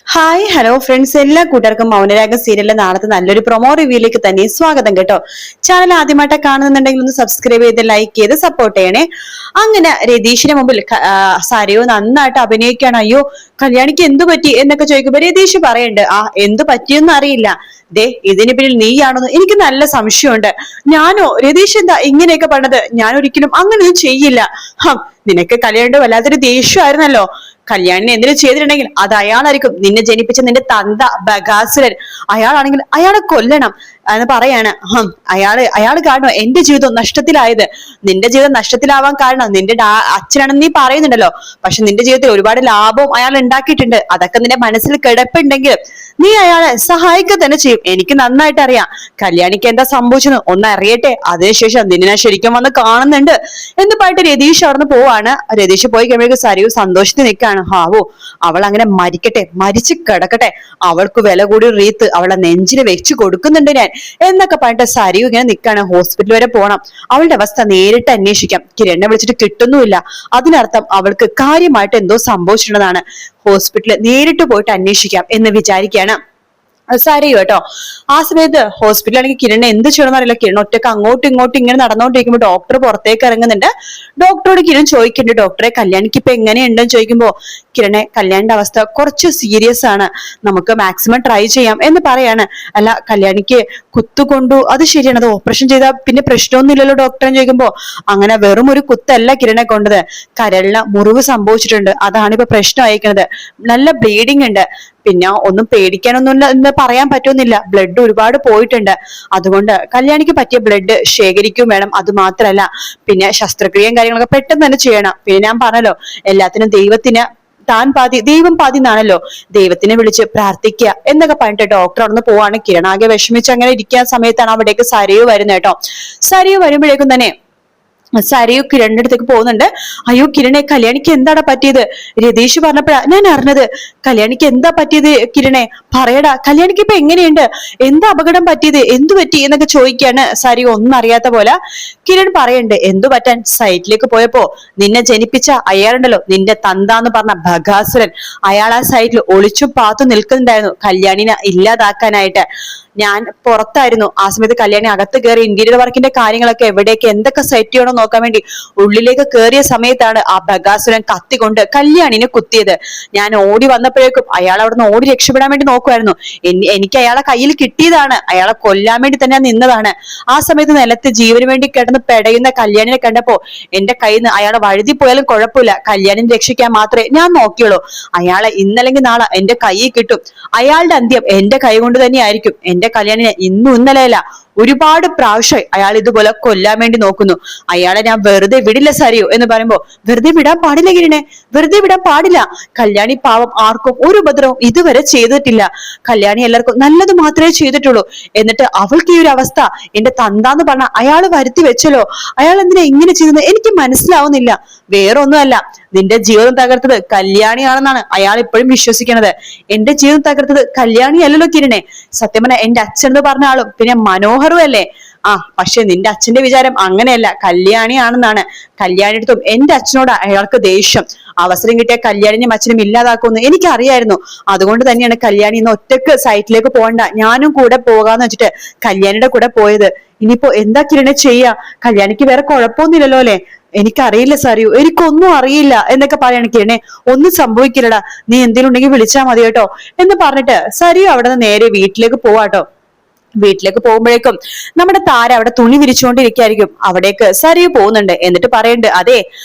Hi hello friends, എല്ലാ കൂട്ടർക്കും മൗനരാഗ സീരിയലിലെ നാളത്തെ നല്ലൊരു പ്രൊമോ റിവ്യൂയിലേക്ക് തന്നെ സ്വാഗതം കേട്ടോ. ചാനൽ ആദ്യമായിട്ട് കാണുന്നുണ്ടെങ്കിൽ ഒന്ന് സബ്സ്ക്രൈബ് ചെയ്ത് ലൈക്ക് ചെയ്ത് സപ്പോർട്ട് ചെയ്യണേ. അങ്ങനെ രതീഷിന് മുമ്പിൽ സരയോ നന്നായിട്ട് അഭിനയിക്കുകയാണ്. അയ്യോ കല്യാണിക്ക് എന്തു പറ്റി എന്നൊക്കെ ചോദിക്കുമ്പോ രതീഷ് പറയുന്നുണ്ട്, എന്തു പറ്റിയെന്ന് അറിയില്ല, ദേ ഇതിന് പിന്നിൽ നീയാണെന്ന് എനിക്ക് നല്ല സംശയമുണ്ട്. ഞാനോ? രതീഷ് എന്താ ഇങ്ങനെയൊക്കെ പറഞ്ഞത്? ഞാൻ ഒരിക്കലും അങ്ങനെയൊന്നും ചെയ്യില്ല. നിനക്ക് കല്യാണിയുടെ വല്ലാത്തൊരു ദേഷ്യമായിരുന്നല്ലോ. കല്യാണിനെ എന്തിനു ചെയ്തിട്ടുണ്ടെങ്കിൽ അത് അയാളായിരിക്കും, നിന്നെ ജനിപ്പിച്ച നിന്റെ തന്ത ബഗാസുരൻ. അയാളാണെങ്കിൽ അയാളെ കൊല്ലണം എന്ന് പറയാണ്. അയാള് കാരണം എന്റെ ജീവിതം നഷ്ടത്തിലായത്. നിന്റെ ജീവിതം നഷ്ടത്തിലാവാൻ കാരണം നിന്റെ അച്ഛനാണെന്ന് നീ പറയുന്നുണ്ടല്ലോ. പക്ഷെ നിന്റെ ജീവിതത്തിൽ ഒരുപാട് ലാഭവും അയാൾ ഉണ്ടാക്കിയിട്ടുണ്ട്. അതൊക്കെ നിന്റെ മനസ്സിൽ കിടപ്പുണ്ടെങ്കിൽ നീ അയാളെ സഹായിക്കുക തന്നെ ചെയ്യും. എനിക്ക് നന്നായിട്ട് അറിയാം കല്യാണിക്ക് എന്താ സംഭവിച്ചെന്ന്. ഒന്ന് അറിയട്ടെ, അതിനുശേഷം നിന്നെ ശരിക്കും വന്ന് കാണുന്നുണ്ട് എന്ന് പറഞ്ഞിട്ട് രതീഷ് അവിടുന്ന് പോവാണ്. രതീഷ് പോയി കഴിയുമ്പോഴേക്കും സരയു സന്തോഷത്തിൽ നിൽക്കാണ്. ഹാവോ, അവൾ അങ്ങനെ മരിക്കട്ടെ, മരിച്ചു കിടക്കട്ടെ, അവൾക്ക് വില കൂടി റീത്ത് അവളെ നെഞ്ചിന് വെച്ചു കൊടുക്കുന്നുണ്ട് ഞാൻ എന്നൊക്കെ പറഞ്ഞിട്ട് സരയു ഇങ്ങനെ നിൽക്കാണ്. ഹോസ്പിറ്റൽ വരെ പോണം, അവളുടെ അവസ്ഥ നേരിട്ട് അന്വേഷിക്കാം. കിരണിനെ വിളിച്ചിട്ട് കിട്ടുന്നുമില്ല. അതിനർത്ഥം അവൾക്ക് കാര്യമായിട്ട് എന്തോ സംഭവിച്ചിട്ടുള്ളതാണ്. ഹോസ്പിറ്റലിൽ നേരിട്ട് പോയിട്ട് അന്വേഷിക്കാം എന്ന് വിചാരിക്കുകയാണ് സരയു കേട്ടോ. ആ സമയത്ത് ഹോസ്പിറ്റലാണെങ്കിൽ കിരണ് എന്ത് ചെയ്യണമെന്ന് അറിയില്ല. കിരൺ ഒറ്റക്ക് അങ്ങോട്ടും ഇങ്ങോട്ടും ഇങ്ങനെ നടന്നുകൊണ്ടിരിക്കുമ്പോൾ ഡോക്ടർ പുറത്തേക്ക് ഇറങ്ങുന്നുണ്ട്. ഡോക്ടറോട് കിരൺ ചോദിക്കുന്നുണ്ട്, ഡോക്ടറെ കല്യാണിക്ക് ഇപ്പൊ എങ്ങനെയുണ്ടെന്ന് ചോദിക്കുമ്പോ കിരണെ കല്യാണിന്റെ അവസ്ഥ കുറച്ച് സീരിയസ് ആണ്, നമുക്ക് മാക്സിമം ട്രൈ ചെയ്യാം എന്ന് പറയാണ്. അല്ല കല്യാണിക്ക് കുത്തുകൊണ്ടു, അത് ശരിയാണ്, അത് ഓപ്പറേഷൻ ചെയ്താൽ പിന്നെ പ്രശ്നമൊന്നുമില്ലല്ലോ ഡോക്ടറെ ചോദിക്കുമ്പോ അങ്ങനെ വെറും ഒരു കുത്തല്ല കിരണെ കൊണ്ടത്, കരളിന് മുറിവ് സംഭവിച്ചിട്ടുണ്ട്, അതാണ് ഇപ്പൊ പ്രശ്നം അയക്കുന്നത്. നല്ല ബ്ലീഡിങ് ഉണ്ട്, പിന്നെ ഒന്നും പേടിക്കാനൊന്നും എന്ന് പറയാൻ പറ്റുന്നില്ല, ബ്ലഡ് ഒരുപാട് പോയിട്ടുണ്ട്. അതുകൊണ്ട് കല്യാണിക്ക് പറ്റിയ ബ്ലഡ് ശേഖരിക്കും വേണം. അത് മാത്രല്ല പിന്നെ ശസ്ത്രക്രിയയും കാര്യങ്ങളൊക്കെ പെട്ടെന്ന് തന്നെ ചെയ്യണം. പിന്നെ ഞാൻ പറഞ്ഞല്ലോ, എല്ലാത്തിനും ദൈവത്തിന് താൻ പാതി ദൈവം പാതി എന്നാണല്ലോ, ദൈവത്തിനെ വിളിച്ച് പ്രാർത്ഥിക്കുക എന്നൊക്കെ പറഞ്ഞിട്ട് ഡോക്ടർ അവിടുന്ന് പോവാണ്. കിരണാകെ വിഷമിച്ച് അങ്ങനെ ഇരിക്കുന്ന സമയത്താണ് അവിടേക്ക് സരയു വരുന്നത് കേട്ടോ. സരയു വരുമ്പോഴേക്കും തന്നെ സരയു കിരണിന്റെ അടുത്തേക്ക് പോകുന്നുണ്ട്. അയ്യോ കിരണെ, കല്യാണിക്ക് എന്താണ് പറ്റിയത്? രതീഷ് പറഞ്ഞപ്പോഴാ ഞാൻ അറിഞ്ഞത്. കല്യാണിക്ക് എന്താ പറ്റിയത് കിരണെ, പറയടാ, കല്യാണിക്ക് ഇപ്പൊ എങ്ങനെയുണ്ട്, എന്താ അപകടം പറ്റിയത്, എന്തു പറ്റി എന്നൊക്കെ ചോദിക്കാണ് സരയു ഒന്നും അറിയാത്ത പോലെ. കിരൺ പറയണ്ട്, എന്തു പറ്റാൻ, സൈറ്റിലേക്ക് പോയപ്പോ നിന്നെ ജനിപ്പിച്ച അയാളുണ്ടല്ലോ, നിന്റെ തന്താന്ന് പറഞ്ഞ ബഗാസുരൻ, അയാൾ ആ സൈറ്റിൽ ഒളിച്ചും പാത്തു നിൽക്കുന്നുണ്ടായിരുന്നു കല്യാണിനെ ഇല്ലാതാക്കാനായിട്ട്. ഞാൻ പുറത്തായിരുന്നു ആ സമയത്ത്, കല്യാണി അകത്ത് കയറി ഇന്റീരിയർ വർക്കിന്റെ കാര്യങ്ങളൊക്കെ എവിടേക്ക് എന്തൊക്കെ സെറ്റ് ചെയ്യണോ നോക്കാൻ വേണ്ടി ഉള്ളിലേക്ക് കയറിയ സമയത്താണ് ആ ബഗാസുരൻ കത്തിക്കൊണ്ട് കല്യാണിനെ കുത്തിയത്. ഞാൻ ഓടി വന്നപ്പോഴേക്കും അയാൾ അവിടുന്ന് ഓടി രക്ഷപ്പെടാൻ വേണ്ടി നോക്കുമായിരുന്നു. എനിക്ക് അയാളെ കയ്യിൽ കിട്ടിയതാണ്, അയാളെ കൊല്ലാൻ വേണ്ടി തന്നെ നിന്നതാണ്. ആ സമയത്ത് നിലത്ത് ജീവന് വേണ്ടി കിടന്ന് പെടയുന്ന കല്യാണിനെ കണ്ടപ്പോ എന്റെ കയ്യിൽ നിന്ന് അയാളെ വഴുതി പോയാലും കുഴപ്പമില്ല, കല്യാണിനെ രക്ഷിക്കാൻ മാത്രമേ ഞാൻ നോക്കിയുള്ളൂ. അയാളെ ഇന്നല്ലെങ്കിൽ നാളെ എന്റെ കയ്യിൽ കിട്ടും, അയാളുടെ അന്ത്യം എന്റെ കൈ കൊണ്ട് തന്നെ ആയിരിക്കും. എന്റെ കല്യാണിനെ ഇന്നും ഇന്നലെയല്ല ഒരുപാട് പ്രാവശ്യമായി അയാൾ ഇതുപോലെ കൊല്ലാൻ വേണ്ടി നോക്കുന്നു. അയാളെ ഞാൻ വെറുതെ വിടില്ല സരയു എന്ന് പറയുമ്പോ, വെറുതെ വിടാൻ പാടില്ല കിരണെ, വെറുതെ വിടാൻ പാടില്ല. കല്യാണി പാവം ആർക്കും ഒരു ഉപദ്രവം ഇതുവരെ ചെയ്തിട്ടില്ല. കല്യാണി എല്ലാവർക്കും നല്ലത് മാത്രമേ ചെയ്തിട്ടുള്ളൂ. എന്നിട്ട് അവൾക്ക് ഈ ഒരു അവസ്ഥ എന്റെ തന്താന്ന് പറഞ്ഞ അയാൾ വരുത്തി വെച്ചല്ലോ. അയാൾ എന്തിനാ ഇങ്ങനെ ചെയ്തെന്ന് എനിക്ക് മനസ്സിലാവുന്നില്ല. വേറൊന്നുമല്ല, നിന്റെ ജീവിതം തകർത്തത് കല്യാണിയാണെന്നാണ് അയാൾ ഇപ്പോഴും വിശ്വസിക്കുന്നത്. എന്റെ ജീവിതം തകർത്തത് കല്യാണി അല്ലല്ലോ കിരണെ, സത്യം പറഞ്ഞ എന്റെ അച്ഛൻ എന്ന് പറഞ്ഞ ആളും പിന്നെ മനോഹറും അല്ലേ. പക്ഷെ നിന്റെ അച്ഛന്റെ വിചാരം അങ്ങനെയല്ല, കല്യാണിയാണെന്നാണ്. കല്യാണിയെടുത്തും എന്റെ അച്ഛനോട് അയാൾക്ക് ദേഷ്യം. അവസരം കിട്ടിയ കല്യാണിനും അച്ഛനും ഇല്ലാതാക്കുമെന്ന് എനിക്കറിയായിരുന്നു. അതുകൊണ്ട് തന്നെയാണ് കല്യാണി ഇന്ന് ഒറ്റക്ക് സൈറ്റിലേക്ക് പോകണ്ട, ഞാനും കൂടെ പോകാന്ന് വെച്ചിട്ട് കല്യാണിയുടെ കൂടെ പോയത്. ഇനിയിപ്പോ എന്താ കിരണെ ചെയ്യാ? കല്യാണിക്ക് വേറെ കുഴപ്പമൊന്നുമില്ലല്ലോ അല്ലെ? എനിക്കറിയില്ല സരയു, എനിക്കൊന്നും അറിയില്ല എന്നൊക്കെ പറയാണ് കിരണെ. ഒന്നും സംഭവിക്കില്ലടാ, നീ എന്തെങ്കിലും ഉണ്ടെങ്കിൽ വിളിച്ചാൽ മതി കേട്ടോ എന്ന് പറഞ്ഞിട്ട് സരയു അവിടെ നിന്ന് നേരെ വീട്ടിലേക്ക് പോവാട്ടോ. വീട്ടിലേക്ക് പോകുമ്പോഴേക്കും നമ്മുടെ താര അവിടെ തുണി വിരിച്ചുകൊണ്ടിരിക്കുകയായിരിക്കും. അവിടേക്ക് സരയു പോകുന്നുണ്ട്. എന്നിട്ട് പറയുന്നുണ്ട്, അതെ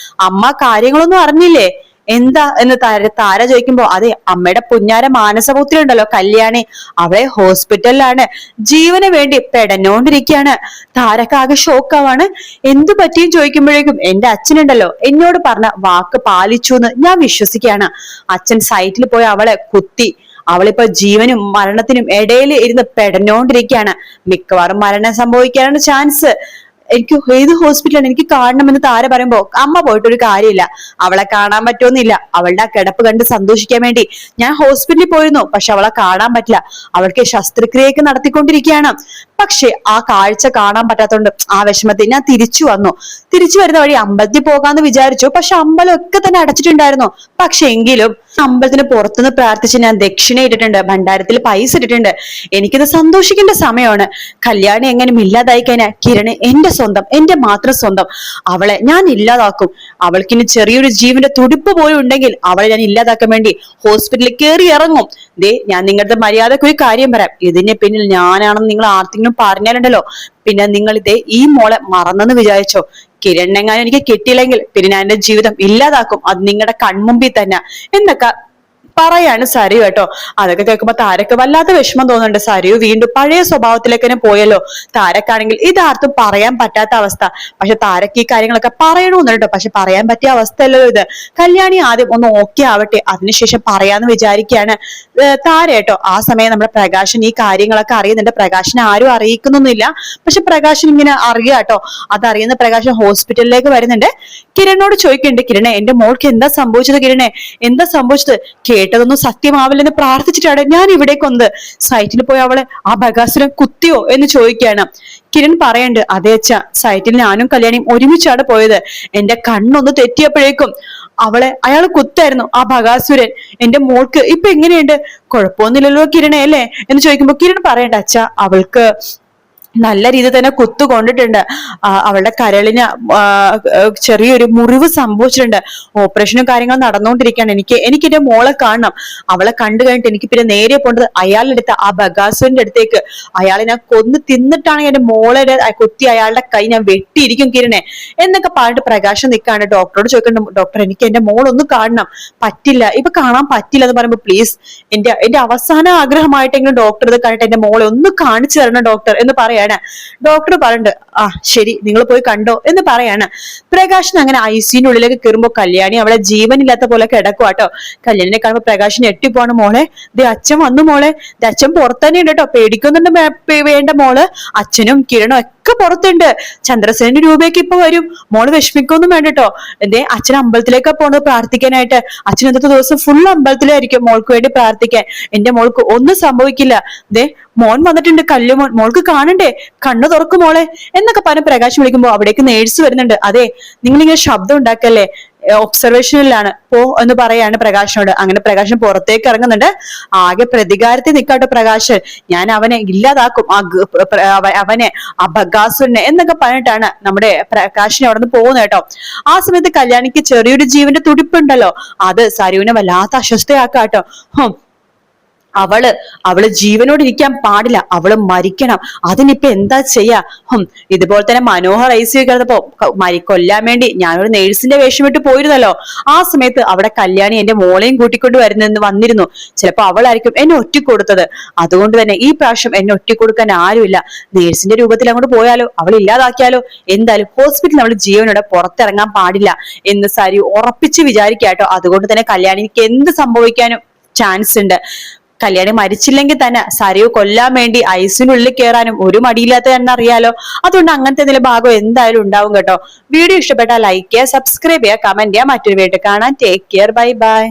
അമ്മ കാര്യങ്ങളൊന്നും അറിഞ്ഞില്ലേ? എന്താ എന്ന് താര ചോദിക്കുമ്പോ, അതെ അമ്മയുടെ പുന്നാര മാനസപുത്രി ഉണ്ടല്ലോ കല്യാണി, അവളെ ഹോസ്പിറ്റലിലാണ്, ജീവന് വേണ്ടി പെടഞ്ഞോണ്ടിരിക്കുകയാണ്. താരക്ക് ആകെ ഷോക്കാവാണ്. എന്തു പറ്റിയും ചോദിക്കുമ്പോഴേക്കും എന്റെ അച്ഛനുണ്ടല്ലോ എന്നോട് പറഞ്ഞ വാക്ക് പാലിച്ചു എന്ന് ഞാൻ വിശ്വസിക്കുകയാണ്. അച്ഛൻ സൈറ്റിൽ പോയി അവളെ കുത്തി, അവളിപ്പോ ജീവനും മരണത്തിനും ഇടയിൽ ഇരുന്ന് പെടഞ്ഞോണ്ടിരിക്കുകയാണ്. മിക്കവാറും മരണം സംഭവിക്കാനാണ് ചാൻസ്. എനിക്ക് ഏത് ഹോസ്പിറ്റലാണ്, എനിക്ക് കാണണമെന്ന് താര പറയുമ്പോ, അമ്മ പോയിട്ടൊരു കാര്യമില്ല, അവളെ കാണാൻ പറ്റുമെന്നില്ല. അവളുടെ ആ കിടപ്പ് കണ്ട് സന്തോഷിക്കാൻ വേണ്ടി ഞാൻ ഹോസ്പിറ്റലിൽ പോയിരുന്നു, പക്ഷെ അവളെ കാണാൻ പറ്റില്ല. അവൾക്ക് ശസ്ത്രക്രിയയൊക്കെ നടത്തിക്കൊണ്ടിരിക്കുകയാണ്. പക്ഷെ ആ കാഴ്ച കാണാൻ പറ്റാത്തോണ്ട് ആ വിഷമത്തിൽ ഞാൻ തിരിച്ചു വന്നു. തിരിച്ചു വരുന്ന വഴി അമ്പലത്തിൽ പോകാന്ന് വിചാരിച്ചു, പക്ഷെ അമ്പലം ഒക്കെ തന്നെ അടച്ചിട്ടുണ്ടായിരുന്നു. പക്ഷെ എങ്കിലും അമ്പലത്തിന് പുറത്തുനിന്ന് പ്രാർത്ഥിച്ച് ഞാൻ ദക്ഷിണ ഇട്ടിട്ടുണ്ട്, ഭണ്ഡാരത്തിൽ പൈസ ഇട്ടിട്ടുണ്ട്. എനിക്കിത് സന്തോഷിക്കേണ്ട സമയമാണ്. കല്യാണി എങ്ങനെ ഇല്ലാതായി കഴിഞ്ഞാൽ കിരണ് എന്റെ സ്വന്തം, എന്റെ മാത്രം സ്വന്തം. അവളെ ഞാൻ ഇല്ലാതാക്കും. അവൾക്കിനി ചെറിയൊരു ജീവന്റെ തുടിപ്പ് പോലും ഉണ്ടെങ്കിൽ അവളെ ഞാൻ ഇല്ലാതാക്കാൻ വേണ്ടി ഹോസ്പിറ്റലിൽ കയറി ഇറങ്ങും. ദേ, ഞാൻ നിങ്ങളുടെ മര്യാദക്ക് ഒരു കാര്യം പറയാം. ഇതിന്റെ പിന്നിൽ ഞാനാണെന്ന് നിങ്ങൾ ആർക്കെങ്കിലും പറഞ്ഞാലുണ്ടല്ലോ, പിന്നെ നിങ്ങൾ ഇതേ ഈ മോളെ മറന്നെന്ന് വിചാരിച്ചോ. കിരണെങ്ങാനും എനിക്ക് കിട്ടിയില്ലെങ്കിൽ പിന്നെ ഞാൻ എന്റെ ജീവിതം ഇല്ലാതാക്കും, അത് നിങ്ങളുടെ കൺമുമ്പിൽ തന്നെ എന്നൊക്കെ പറയാണ് സരയു കേട്ടോ. അതൊക്കെ കേൾക്കുമ്പോ താരക്ക് വല്ലാത്ത വിഷമം തോന്നുന്നുണ്ട്. സരയു വീണ്ടും പഴയ സ്വഭാവത്തിലേക്ക് തന്നെ പോയല്ലോ. താരക്കാണെങ്കിൽ ഇതാർത്തും പറയാൻ പറ്റാത്ത അവസ്ഥ. പക്ഷെ താരക്ക് ഈ കാര്യങ്ങളൊക്കെ പറയണമെന്ന് കേട്ടോ. പക്ഷെ പറയാൻ പറ്റിയ അവസ്ഥയല്ലോ ഇത്. കല്യാണി ആദ്യം ഒന്ന് ഓക്കെ ആവട്ടെ, അതിനുശേഷം പറയാന്ന് വിചാരിക്കുകയാണ് താര കേട്ടോ. ആ സമയം നമ്മുടെ പ്രകാശൻ ഈ കാര്യങ്ങളൊക്കെ അറിയുന്നുണ്ട്. പ്രകാശനെ ആരും അറിയിക്കുന്നൊന്നുമില്ല, പക്ഷെ പ്രകാശൻ ഇങ്ങനെ അറിയാം കേട്ടോ. അതറിയുന്ന പ്രകാശൻ ഹോസ്പിറ്റലിലേക്ക് വരുന്നുണ്ട്. കിരണോട് ചോദിക്കുന്നുണ്ട്, കിരണേ എന്റെ മോൾക്ക് എന്താ സംഭവിച്ചത്? കിരണേ എന്താ സംഭവിച്ചത്? കേട്ടതൊന്നും സത്യമാവില്ലെന്ന് പ്രാർത്ഥിച്ചിട്ടാണ് ഞാൻ ഇവിടേക്ക് വന്നത്. സൈറ്റിൽ പോയി അവളെ ആ ബഗാസുരൻ കുത്തിയോ എന്ന് ചോദിക്കുകയാണ്. കിരൺ പറയണ്ട്, അതേ അച്ഛ, സൈറ്റിൽ ഞാനും കല്യാണിയും ഒരുമിച്ചാണ് പോയത്. എന്റെ കണ്ണൊന്ന് തെറ്റിയപ്പോഴേക്കും അയാൾ കുത്തായിരുന്നു ആ ബഗാസുരൻ. എന്റെ മോൾക്ക് ഇപ്പൊ എങ്ങനെയുണ്ട്? കുഴപ്പമൊന്നുമില്ലല്ലോ കിരണേ അല്ലേ എന്ന് ചോദിക്കുമ്പോ കിരൺ പറയണ്ട, അച്ഛ അവൾക്ക് നല്ല രീതിയിൽ തന്നെ കുത്തു കൊണ്ടിട്ടുണ്ട്. അവളുടെ കരളിന് ചെറിയൊരു മുറിവ് സംഭവിച്ചിട്ടുണ്ട്. ഓപ്പറേഷനും കാര്യങ്ങളും നടന്നുകൊണ്ടിരിക്കുകയാണ്. എനിക്ക് എന്റെ മോളെ കാണണം. അവളെ കണ്ടു കഴിഞ്ഞിട്ട് എനിക്ക് പിന്നെ നേരെ പോണ്ടത് അയാളുടെ അടുത്ത്, ആ ബഗാസുവിന്റെ അടുത്തേക്ക്. അയാളെ ഞാൻ കൊന്ന് തിന്നിട്ടാണ് എന്റെ മോളെ കുത്തി അയാളുടെ കൈ ഞാൻ വെട്ടിയിരിക്കും കിരണേ എന്നൊക്കെ പറഞ്ഞിട്ട് പ്രകാശം നിൽക്കാണ്. ഡോക്ടറോട് ചോദിക്കണ്ട, ഡോക്ടർ എനിക്ക് എന്റെ മോളൊന്ന് കാണണം. പറ്റില്ല, ഇപ്പൊ കാണാൻ പറ്റില്ല എന്ന് പറയുമ്പോ പ്ലീസ് എന്റെ അവസാന ആഗ്രഹമായിട്ടെങ്കിലും ഡോക്ടർ ഇത് കണ്ടിട്ട് എന്റെ മോളെ ഒന്ന് കാണിച്ചു തരണം ഡോക്ടർ എന്ന് പറയാണ്. ഡോക്ടർ പറഞ്ഞിട്ട് ആ ശരി, നിങ്ങൾ പോയി കണ്ടോ എന്ന് പറയാണ്. പ്രകാശൻ അങ്ങനെ ഐസിയുടെ ഉള്ളിലേക്ക് കയറുമ്പോ കല്യാണി അവളെ ജീവനില്ലാത്ത പോലെ കിടക്കുവാട്ടോ. കല്യാണിനെ കാണുമ്പോ പ്രകാശൻ ഞെട്ടിപ്പോണ്. മോളെ ദേ അച്ഛൻ വന്നു മോളെ, അച്ഛൻ പുറത്തന്നെ ഉണ്ട് കേട്ടോ, പേടിക്കുന്നുണ്ട് വേണ്ട മോള്. അച്ഛനും കിരണും ഒക്കെ പുറത്തുണ്ട്. ചന്ദ്രസേനന്റെ രൂപയ്ക്ക് ഇപ്പൊ വരും, മോള് വിഷമിക്കൊന്നും വേണ്ട കേട്ടോ. എന്തേ അച്ഛൻ അമ്പലത്തിലേക്കാ പോണത് പ്രാർത്ഥിക്കാനായിട്ട്. അച്ഛൻ ഇന്നത്തെ ദിവസം ഫുൾ അമ്പലത്തിലായിരിക്കും മോൾക്ക് വേണ്ടി പ്രാർത്ഥിക്കാൻ. എന്റെ മോൾക്ക് ഒന്നും സംഭവിക്കില്ല. ദേ മോൻ വന്നിട്ടുണ്ട്, കല്ലുമോൻ, മോൾക്ക് കാണണ്ടേ, കണ്ണു തുറക്കും മോളെ എന്നൊക്കെ പറഞ്ഞ് പ്രകാശം വിളിക്കുമ്പോ അവിടേക്ക് നേഴ്സ് വരുന്നുണ്ട്. അതെ, നിങ്ങളിങ്ങനെ ശബ്ദം ഉണ്ടാക്കല്ലേ, ഒബ്സർവേഷനിലാണ് പോ എന്ന് പറയാണ് പ്രകാശനോട്. അങ്ങനെ പ്രകാശൻ പുറത്തേക്ക് ഇറങ്ങുന്നുണ്ട്. ആകെ പ്രതികാരത്തിൽ നിൽക്കാട്ടോ പ്രകാശൻ. ഞാൻ അവനെ ഇല്ലാതാക്കും, അവനെ ആ ബഗാസുരനെ എന്നൊക്കെ പറഞ്ഞിട്ടാണ് നമ്മുടെ പ്രകാശൻ അവിടെ നിന്ന് പോകുന്നത് കേട്ടോ. ആ സമയത്ത് കല്യാണിക്ക് ചെറിയൊരു ജീവന്റെ തുടിപ്പുണ്ടല്ലോ, അത് സരുവിനെ വല്ലാത്ത അസ്വസ്ഥയാക്കാട്ടോ. അവള് ജീവനോട് ഇരിക്കാൻ പാടില്ല, അവള് മരിക്കണം. അതിനിപ്പൊ എന്താ ചെയ്യാ? ഇതുപോലെ തന്നെ മനോഹർ ഐസിയു കിടന്നപ്പോ കൊല്ലാൻ വേണ്ടി ഞാനൊരു നേഴ്സിന്റെ വേഷം വിട്ട് പോയിരുന്നല്ലോ. ആ സമയത്ത് അവിടെ കല്യാണി എന്റെ മോളെയും കൂട്ടിക്കൊണ്ട് വന്നിരുന്നു. ചിലപ്പോ അവളായിരിക്കും എന്നെ ഒറ്റിക്കൊടുത്തത്. അതുകൊണ്ട് തന്നെ ഈ പ്രാവശ്യം എന്നെ ഒറ്റിക്കൊടുക്കാൻ ആരുമില്ല. നേഴ്സിന്റെ രൂപത്തിൽ അങ്ങോട്ട് പോയാലോ, അവൾ ഇല്ലാതാക്കിയാലോ? എന്തായാലും ഹോസ്പിറ്റലിൽ അവള് ജീവനോടെ പുറത്തിറങ്ങാൻ പാടില്ല എന്ന് സരി ഉറപ്പിച്ച് വിചാരിക്കാട്ടോ. അതുകൊണ്ട് തന്നെ കല്യാണിക്ക് എന്ത് സംഭവിക്കാനും ചാൻസ് ഉണ്ട്. കല്യാണി മരിച്ചില്ലെങ്കിൽ തന്നെ സരയു കൊല്ലാൻ വേണ്ടി ഐസിനുള്ളിൽ കയറാനും ഒരു മടിയില്ലാത്ത എന്നറിയാലോ. അതുകൊണ്ട് അങ്ങനത്തെ എന്തെങ്കിലും ഭാഗം എന്തായാലും ഉണ്ടാവും കേട്ടോ. വീഡിയോ ഇഷ്ടപ്പെട്ടാൽ ലൈക്ക് ചെയ്യുക, സബ്സ്ക്രൈബ് ചെയ്യുക, കമന്റ് ചെയ്യുക. മറ്റൊരു വീഡിയോ കാണാൻ. Take care, bye bye.